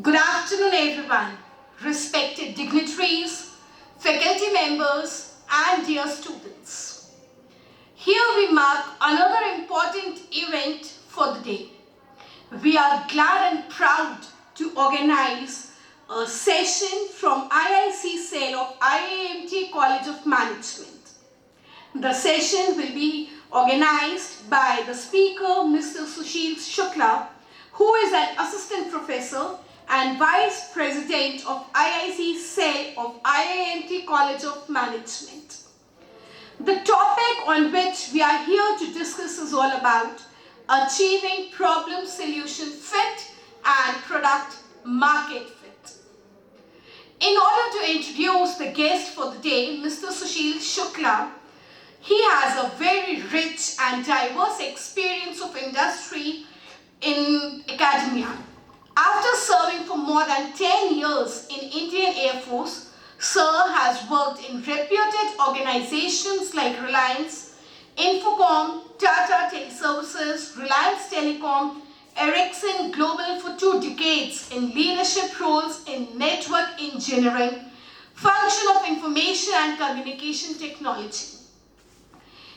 Good afternoon, everyone, respected dignitaries, faculty members, and dear students. Here we mark another important event for the day. We are glad and proud to organize a session from IIC cell of IIMT College of Management. The session will be organized by the speaker, Mr. Sushil Shukla, who is an assistant professor and Vice President of IIC cell of IIMT College of Management. The topic on which we are here to discuss is all about achieving problem-solution fit and product-market fit. In order to introduce the guest for the day, Mr. Sushil Shukla, he has a very rich and diverse experience of industry in academia. After serving for more than 10 years in Indian Air Force, Sir has worked in reputed organizations like Reliance, Infocom, Tata Teleservices, Reliance Telecom, Ericsson Global for 2 decades in leadership roles in network engineering, function of information and communication technology.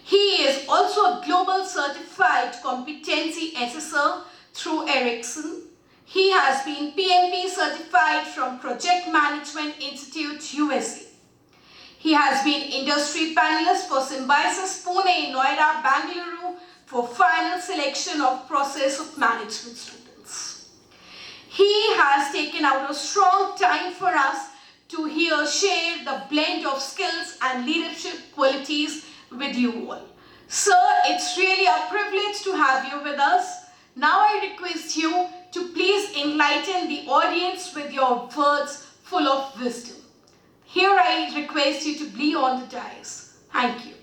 He is also a global certified competency assessor through Ericsson. He has been PMP certified from Project Management Institute, USA. He has been industry panelist for Symbiosis Pune, Noida, Bangalore for final selection of process of management students. He has taken out a strong time for us to share the blend of skills and leadership qualities with you all. Sir, it's really a privilege to have you with us. Now I request you to please enlighten the audience with your words full of wisdom. Here I request you to be on the dais. Thank you.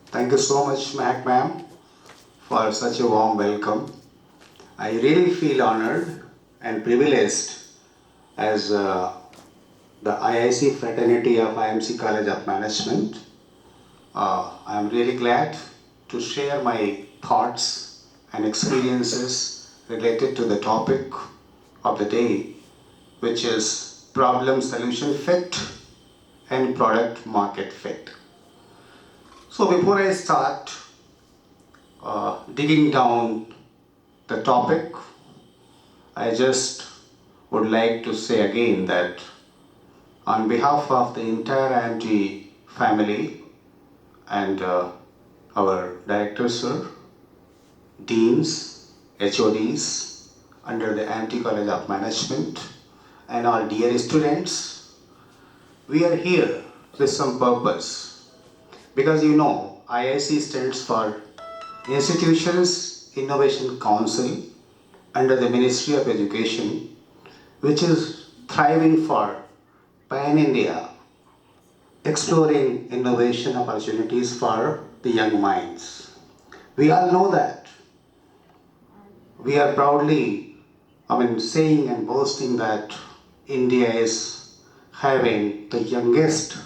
Thank you so much, Mahak ma'am, for such a warm welcome. I really feel honored and privileged as the IIC fraternity of IIMC College of Management. I am really glad to share my thoughts and experiences related to the topic of the day, which is problem-solution fit and product-market fit. So before I start digging down the topic, I just would like to say again that on behalf of the entire IIMT family and our directors, sir, deans, HODs under the IIMT College of Management and our dear students, we are here with some purpose. Because you know, IIC stands for Institutions Innovation Council under the Ministry of Education, which is thriving for Pan-India, exploring innovation opportunities for the young minds. We all know that. We are proudly, saying and boasting that India is having the youngest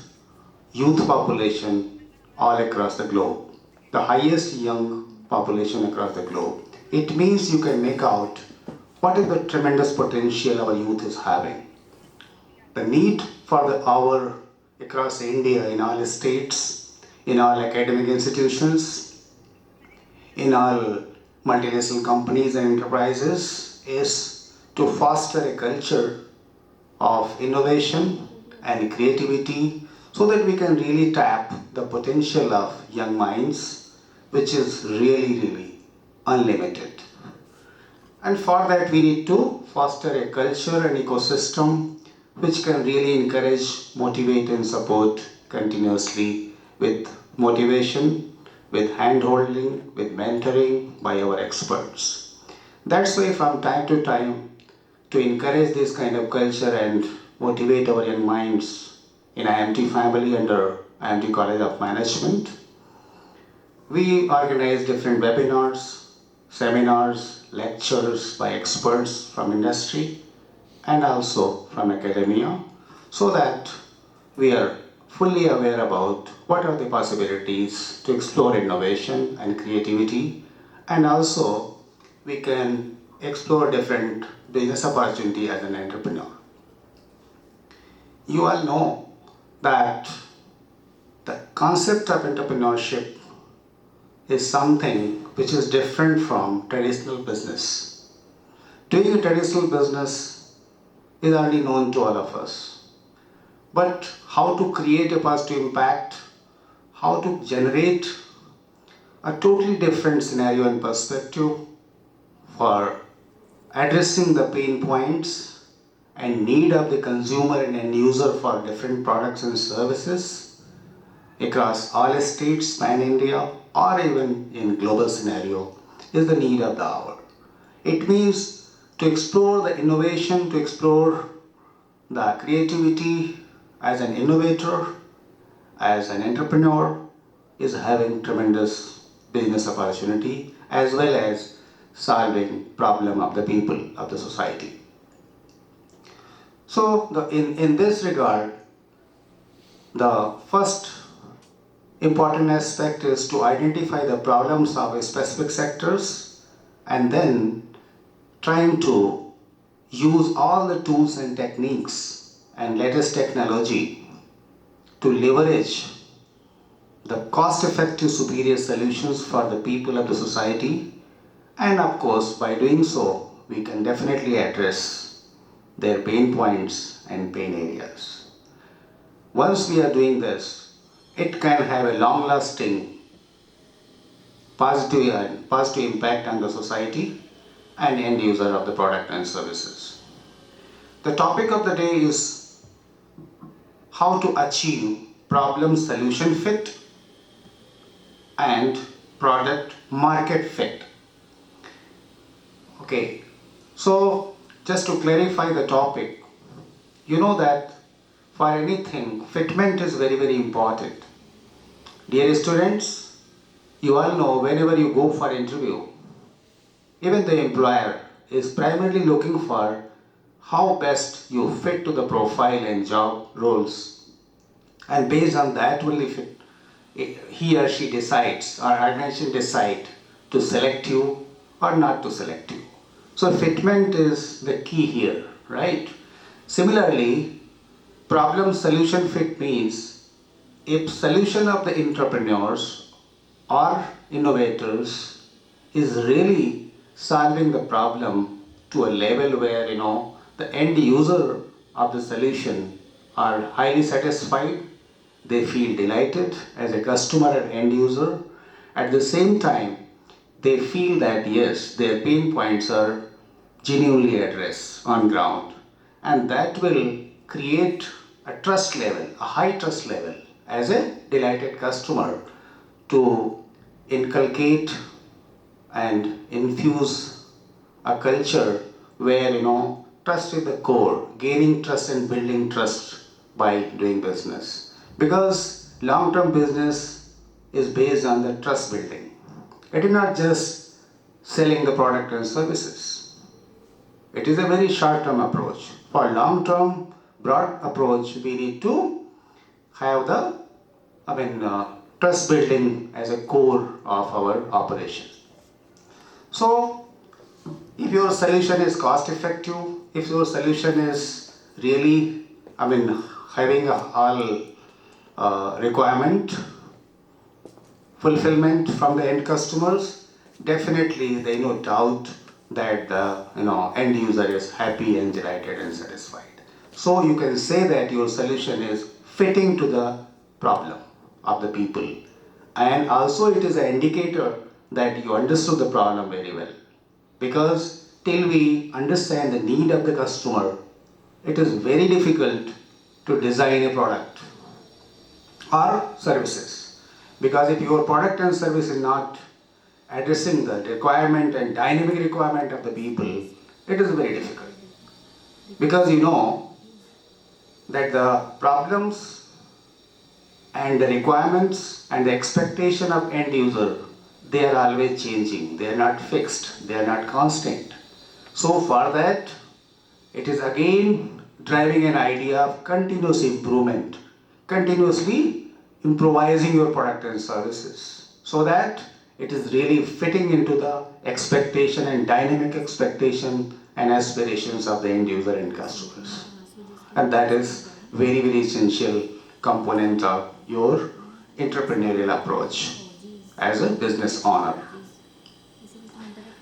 youth population all across the globe, the highest young population across the globe. It means you can make out what is the tremendous potential our youth is having. The need for the hour across India, in all states, in all academic institutions, in all multinational companies and enterprises is to foster a culture of innovation and creativity so that we can really tap the potential of young minds, which is really unlimited. And for that we need to foster a culture and ecosystem which can really encourage, motivate and support continuously with motivation, with hand-holding, with mentoring by our experts. That's why from time to time, to encourage this kind of culture and motivate our young minds in IIMT family under IIMT College of Management, we organize different webinars, seminars, lectures by experts from industry and also from academia, so that we are fully aware about what are the possibilities to explore innovation and creativity, and also we can explore different business opportunity as an entrepreneur. You all know that the concept of entrepreneurship is something which is different from traditional business. Doing a traditional business is already known to all of us. But how to create a positive impact, how to generate a totally different scenario and perspective for addressing the pain points and need of the consumer and end user for different products and services across all states, pan-India, or even in global scenario is the need of the hour. It means to explore the innovation, to explore the creativity as an innovator, as an entrepreneur, is having tremendous business opportunity as well as solving problem of the people of the society. So in this regard, the first important aspect is to identify the problems of specific sectors and then trying to use all the tools and techniques and latest technology to leverage the cost-effective superior solutions for the people of the society, and of course by doing so we can definitely address their pain points and pain areas. Once we are doing this, it can have a long-lasting positive impact on the society and end user of the product and services. The topic of the day is how to achieve problem solution fit and product market fit. Okay, so just to clarify the topic, you know that for anything, fitment is very, very important. Dear students, you all know whenever you go for interview, even the employer is primarily looking for how best you fit to the profile and job roles. And based on that only he or she decides or organization decide to select you or not to select you. So fitment is the key here, right? Similarly, problem solution fit means if solution of the entrepreneurs or innovators is really solving the problem to a level where the end user of the solution are highly satisfied, they feel delighted as a customer and end user. At the same time, they feel that yes, their pain points are genuinely addressed on ground, and that will create a trust level, a high trust level as a delighted customer to inculcate and infuse a culture where trust is the core, gaining trust and building trust by doing business. Because long-term business is based on the trust building. It is not just selling the product and services. It is a very short-term approach. For long-term, broad approach, we need to have the trust building as a core of our operation. So, if your solution is cost effective, if your solution is really, having all requirement fulfillment from the end customers, definitely there is no doubt that the end user is happy and delighted and satisfied. So you can say that your solution is fitting to the problem of the people, and also it is an indicator that you understood the problem very well, because till we understand the need of the customer, it is very difficult to design a product or services, because if your product and service is not addressing the requirement and dynamic requirement of the people, it is very difficult, because that the problems and the requirements and the expectation of end user, they are always changing, they are not fixed, they are not constant. So for that, it is again driving an idea of continuous improvement, continuously improvising your product and services so that it is really fitting into the expectation and dynamic expectation and aspirations of the end user and customers. And that is very, very essential component of your entrepreneurial approach as a business owner.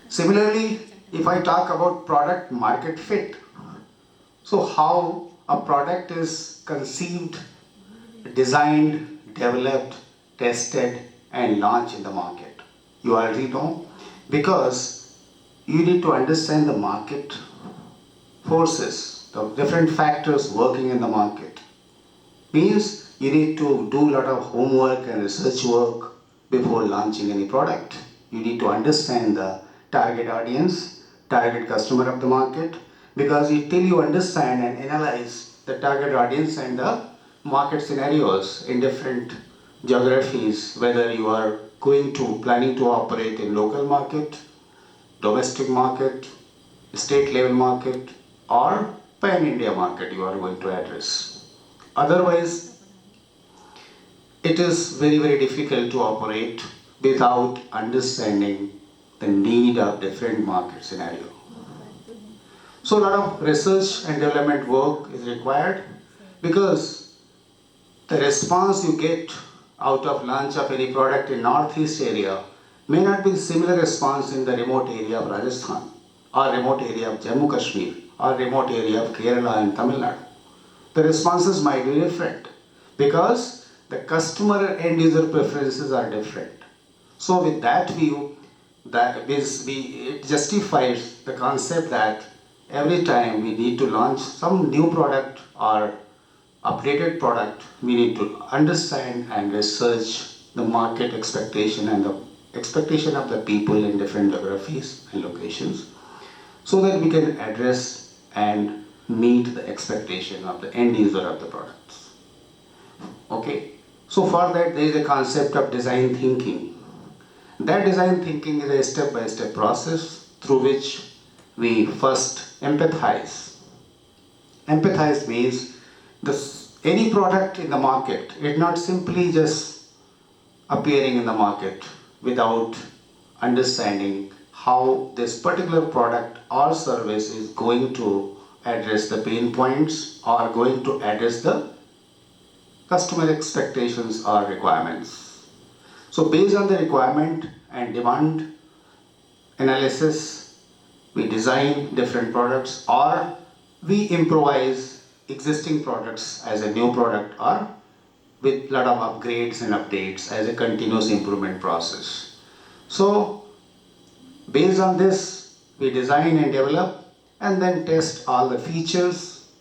Similarly, if I talk about product market fit, so how a product is conceived, designed, developed, tested, and launched in the market. You already know, because you need to understand the market forces, the different factors working in the market. Means you need to do a lot of homework and research work before launching any product. You need to understand the target audience, target customer of the market, because till you understand and analyze the target audience and the market scenarios in different geographies, whether you are planning to operate in local market, domestic market, state level market, or pan-India market you are going to address. Otherwise, it is very, very difficult to operate without understanding the need of different market scenario. So a lot of research and development work is required, because the response you get out of launch of any product in Northeast area may not be similar response in the remote area of Rajasthan, or remote area of Jammu Kashmir, or remote area of Kerala and Tamil Nadu. The responses might be different because the customer and end user preferences are different. So with that view, it justifies the concept that every time we need to launch some new product or updated product, we need to understand and research the market expectation and the expectation of the people in different geographies and locations, so that we can address and meet the expectation of the end user of the products. Okay, so for that there is a concept of design thinking. That design thinking is a step-by-step process through which we first empathize. Empathize means any product in the market is not simply just appearing in the market without understanding how this particular product or service is going to address the pain points or going to address the customer expectations or requirements. So based on the requirement and demand analysis, we design different products, or we improvise existing products as a new product, or with a lot of upgrades and updates as a continuous improvement process. So based on this, we design and develop and then test all the features,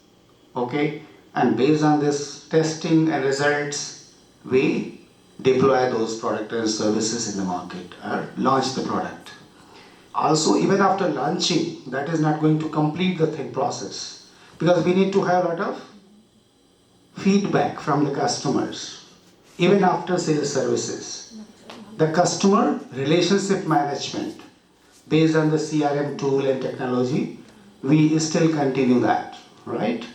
okay, and based on this testing and results, we deploy those products and services in the market or launch the product. Also, even after launching, that is not going to complete the process, because we need to have a lot of feedback from the customers. Even after sales services, the customer relationship management based on the CRM tool and technology, we still continue that, right?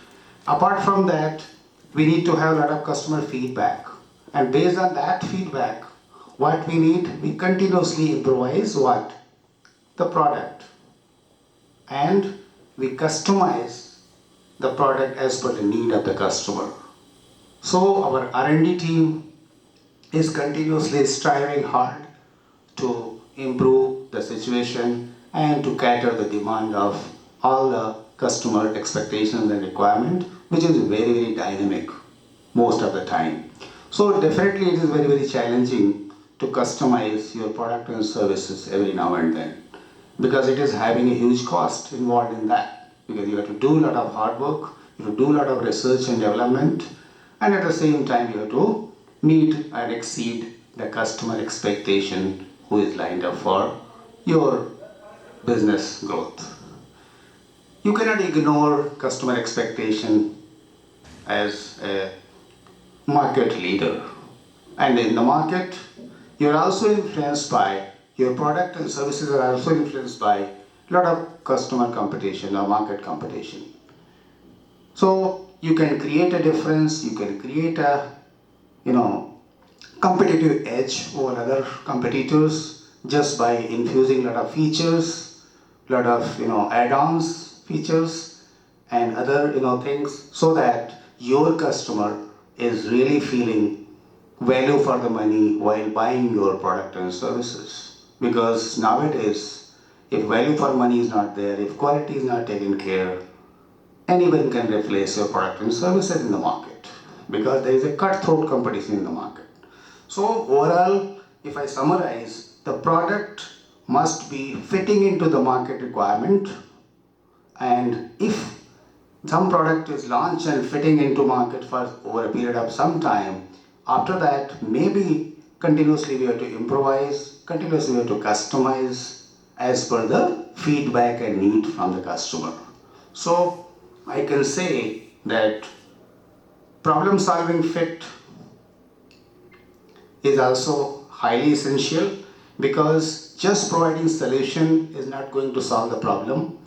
Apart from that, we need to have a lot of customer feedback, and based on that feedback, what we need, we continuously improvise the product, and we customize the product as per the need of the customer. So our R&D team is continuously striving hard to improve the situation and to cater the demand of all the customer expectations and requirement, which is very, very dynamic most of the time. So definitely it is very, very challenging to customize your product and services every now and then, because it is having a huge cost involved in that, because you have to do a lot of hard work, you have to do a lot of research and development, and at the same time you have to meet and exceed the customer expectation who is lined up for your business growth. You cannot ignore customer expectation as a market leader, and in the market you are also influenced by your product and services are also influenced by a lot of customer competition or market competition. So you can create a difference, you can create a competitive edge over other competitors just by infusing a lot of features, lot of add-ons features and other things, so that your customer is really feeling value for the money while buying your product and services. Because nowadays, if value for money is not there, if quality is not taken care, anyone can replace your product and services in the market, because there is a cutthroat competition in the market. So overall, if I summarize, the product must be fitting into the market requirement, and if some product is launched and fitting into market for over a period of some time, after that maybe continuously we have to improvise, continuously we have to customize as per the feedback and need from the customer. So I can say that problem solving fit is also highly essential, because just providing solution is not going to solve the problem.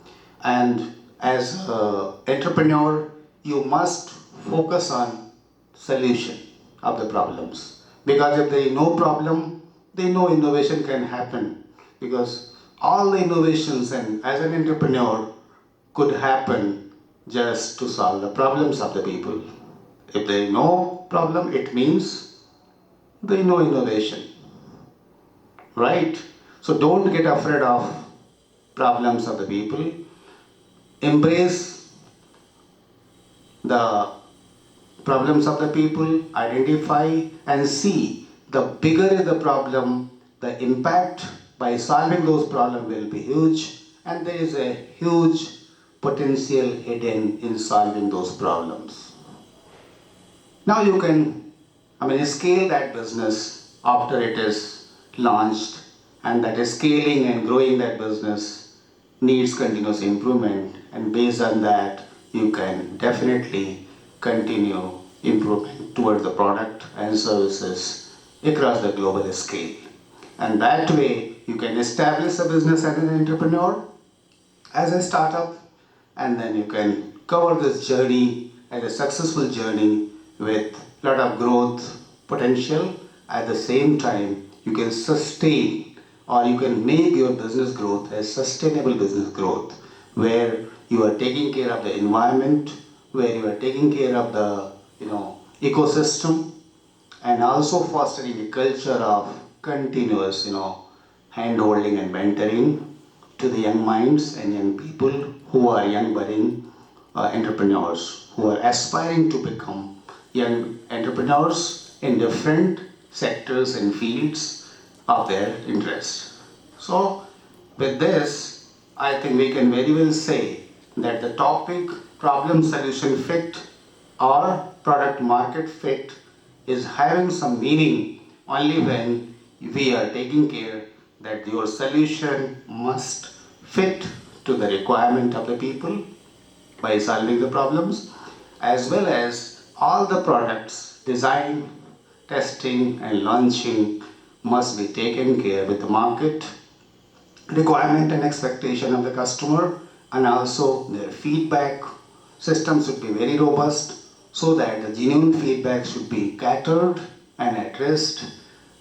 And as an entrepreneur, you must focus on solution of the problems, because if there is no problem, then no innovation can happen, because all the innovations and as an entrepreneur could happen just to solve the problems of the people. If there is no problem, it means there is no innovation, right? So don't get afraid of problems of the people. Embrace the problems of the people, identify and see the bigger is the problem, the impact by solving those problems will be huge, and there is a huge potential hidden in solving those problems. Now you can scale that business after it is launched, and that is scaling and growing that business needs continuous improvement, and based on that you can definitely continue improvement towards the product and services across the global scale. And that way you can establish a business as an entrepreneur, as a startup, and then you can cover this journey as a successful journey with a lot of growth potential. At the same time, you can sustain, or you can make your business growth as sustainable business growth, where you are taking care of the environment, where you are taking care of the ecosystem, and also fostering a culture of continuous hand-holding and mentoring to the young minds and young people who are young budding entrepreneurs, who are aspiring to become young entrepreneurs in different sectors and fields of their interest. So with this, I think we can very well say that the topic problem solution fit or product market fit is having some meaning only when we are taking care that your solution must fit to the requirement of the people by solving the problems, as well as all the products design, testing and launching must be taken care with the market requirement and expectation of the customer, and also their feedback system should be very robust, so that the genuine feedback should be catered and addressed,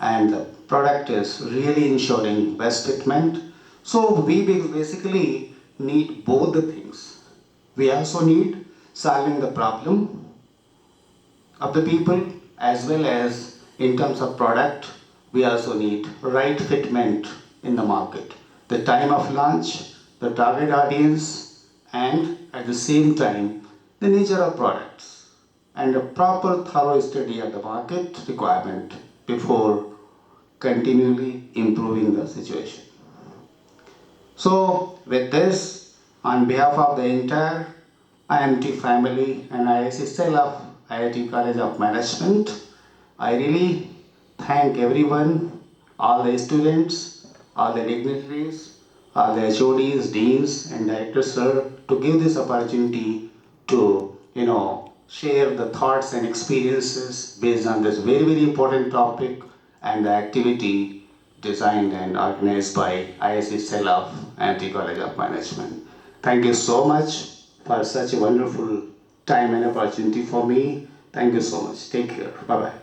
and the product is really ensuring best fitment. So we basically need both the things. We also need solving the problem of the people, as well as in terms of product, we also need right fitment in the market, the time of launch, the target audience, and at the same time the nature of products, and a proper thorough study of the market requirement before continually improving the situation. So with this, on behalf of the entire IIMT family and IIC cell of IIT College of Management, I really thank everyone, all the students, all the dignitaries, all the HODs, deans and directors, sir, to give this opportunity to share the thoughts and experiences based on this very, very important topic and the activity designed and organized by IIC cell of IIT College of Management. Thank you so much for such a wonderful time and opportunity for me. Thank you so much. Take care. Bye-bye.